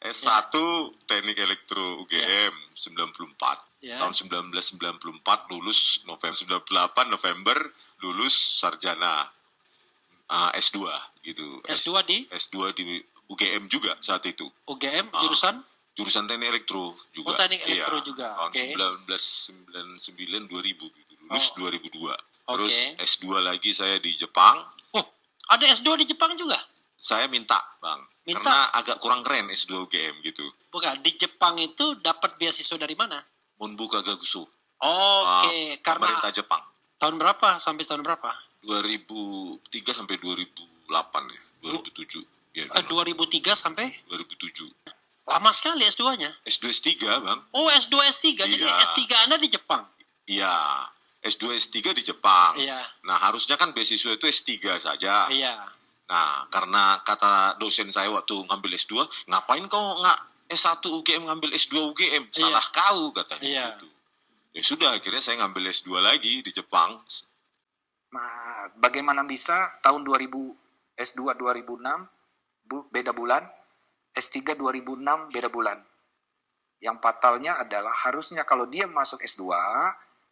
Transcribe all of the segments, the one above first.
S1 Teknik Elektro UGM 94. Tahun 1994 lulus November 98 November lulus sarjana S2 gitu. S2 di UGM juga saat itu. UGM jurusan Teknik Elektro juga. Teknik Elektro juga. Tahun 1999 2000 gitu. Lulus 2002. Terus S2 lagi saya di Jepang. Oh, ada S2 di Jepang juga? Saya minta, Bang. Karena agak kurang keren S2 UGM gitu. Bukan, di Jepang itu dapat beasiswa dari mana? Monbu Kagakuso. Karena pemerintah Jepang. Tahun berapa sampai tahun berapa? 2003 sampai 2008 ya. 2007. Ya, 2003 sampai 2007. Lama sekali S2-nya. S2 S3, Bang. Oh, S2 S3. Jadi S3 Anda di Jepang. Iya. S2 S3 di Jepang. Iya. Nah, harusnya kan beasiswa itu S3 saja. Iya. Nah, karena kata dosen saya waktu ngambil S2, ngapain kau nggak S1 UGM ngambil S2 UGM? Salah kau, katanya gitu. Ya sudah, akhirnya saya ngambil S2 lagi di Jepang. Nah, bagaimana bisa tahun 2000 S2 2006 beda bulan, S3 2006 beda bulan. Yang fatalnya adalah harusnya kalau dia masuk S2,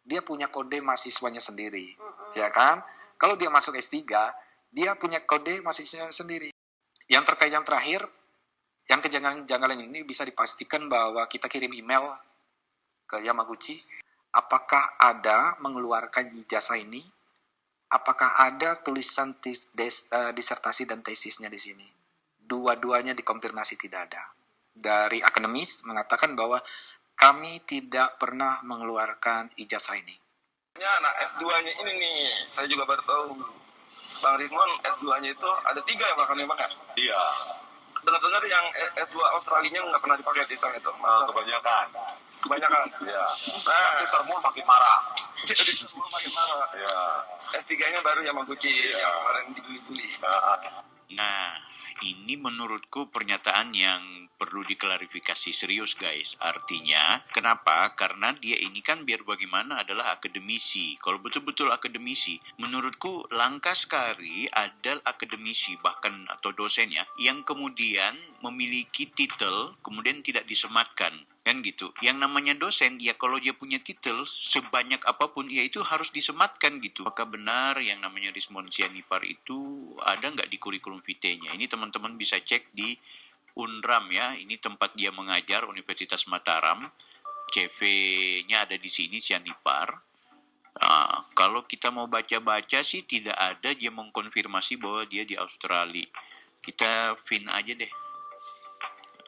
dia punya kode mahasiswanya sendiri. Ya kan? Kalau dia masuk S3, dia punya kode mahasiswanya sendiri. Yang terkait yang terakhir, yang kejanggalan ini bisa dipastikan bahwa kita kirim email ke Yamaguchi. Apakah ada mengeluarkan ijazah ini? Apakah ada tulisan disertasi dan tesisnya di sini? Dua-duanya dikonfirmasi tidak ada. Dari akademis mengatakan bahwa kami tidak pernah mengeluarkan ijazah ini. Nah, S2-nya ini nih, saya juga baru tahu. Bang Rizmon, S2-nya itu ada 3 ya bahkan ya, Bang? Iya. Dengar-dengar yang S2 Australia nggak pernah dipakai Titan itu. Kebanyakan. Iya. Nah, itu termul makin marah. Iya. S3-nya baru Yamaguchi yang kemarin dibuli-buli. Nah, ini menurutku pernyataan yang perlu diklarifikasi serius, guys. Artinya, kenapa? Karena dia ini kan biar bagaimana adalah akademisi. Kalau betul-betul akademisi, menurutku langka sekali ada akademisi bahkan atau dosennya yang kemudian memiliki titel kemudian tidak disematkan. Kan gitu. Yang namanya dosen, ya kalau dia punya titel sebanyak apapun, ya itu harus disematkan gitu. Apakah benar yang namanya Rizmon Sianipar itu ada nggak di kurikulum vitae-nya? Ini teman-teman bisa cek di UNRAM ya. Ini tempat dia mengajar, Universitas Mataram. CV-nya ada di sini, Sianipar. Nah, kalau kita mau baca-baca sih tidak ada dia mengkonfirmasi bahwa dia di Australia. Kita pin aja deh.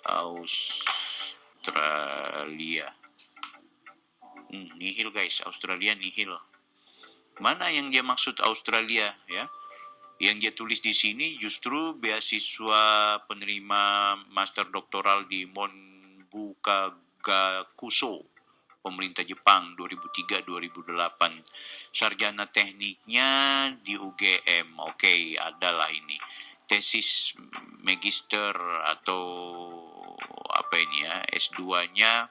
Australia. Nihil guys, Australia nihil. Mana yang dia maksud Australia ya? Yang dia tulis di sini justru beasiswa penerima master doktoral di Monbu Kagakuso, pemerintah Jepang 2003-2008. Sarjana tekniknya di UGM. Oke, adalah ini. Tesis magister atau apa ini ya, S2-nya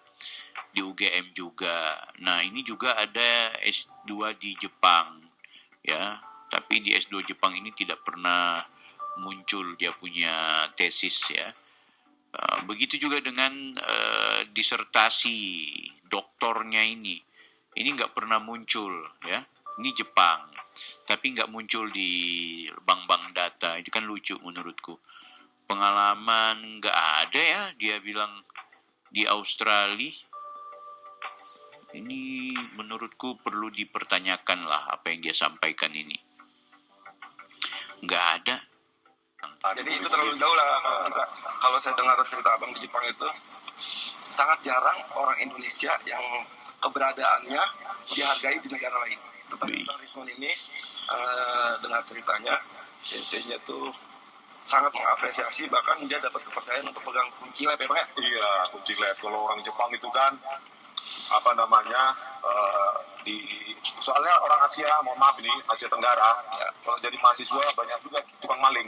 di UGM juga. Nah, ini juga ada S2 di Jepang ya. Tapi di S2 Jepang ini tidak pernah muncul dia punya tesis ya. Begitu juga dengan disertasi doktornya ini. Ini nggak pernah muncul ya. Ini Jepang. Tapi nggak muncul di bank-bank data. Itu kan lucu menurutku. Pengalaman nggak ada ya. Dia bilang di Australia. Ini menurutku perlu dipertanyakan lah apa yang dia sampaikan ini. Nggak ada. Jadi itu terlalu jauh lah kita. Kalau saya dengar cerita abang di Jepang itu, sangat jarang orang Indonesia yang keberadaannya dihargai di negara lain. Tetapi Bang Rizmon ini dengar ceritanya, senseinya tuh sangat mengapresiasi, bahkan dia dapat kepercayaan untuk pegang kunci lab ya Bang ya? Iya, kunci lab. Kalau orang Jepang itu kan apa namanya soalnya orang Asia, mohon maaf ini Asia Tenggara ya, kalau jadi mahasiswa banyak juga tukang maling.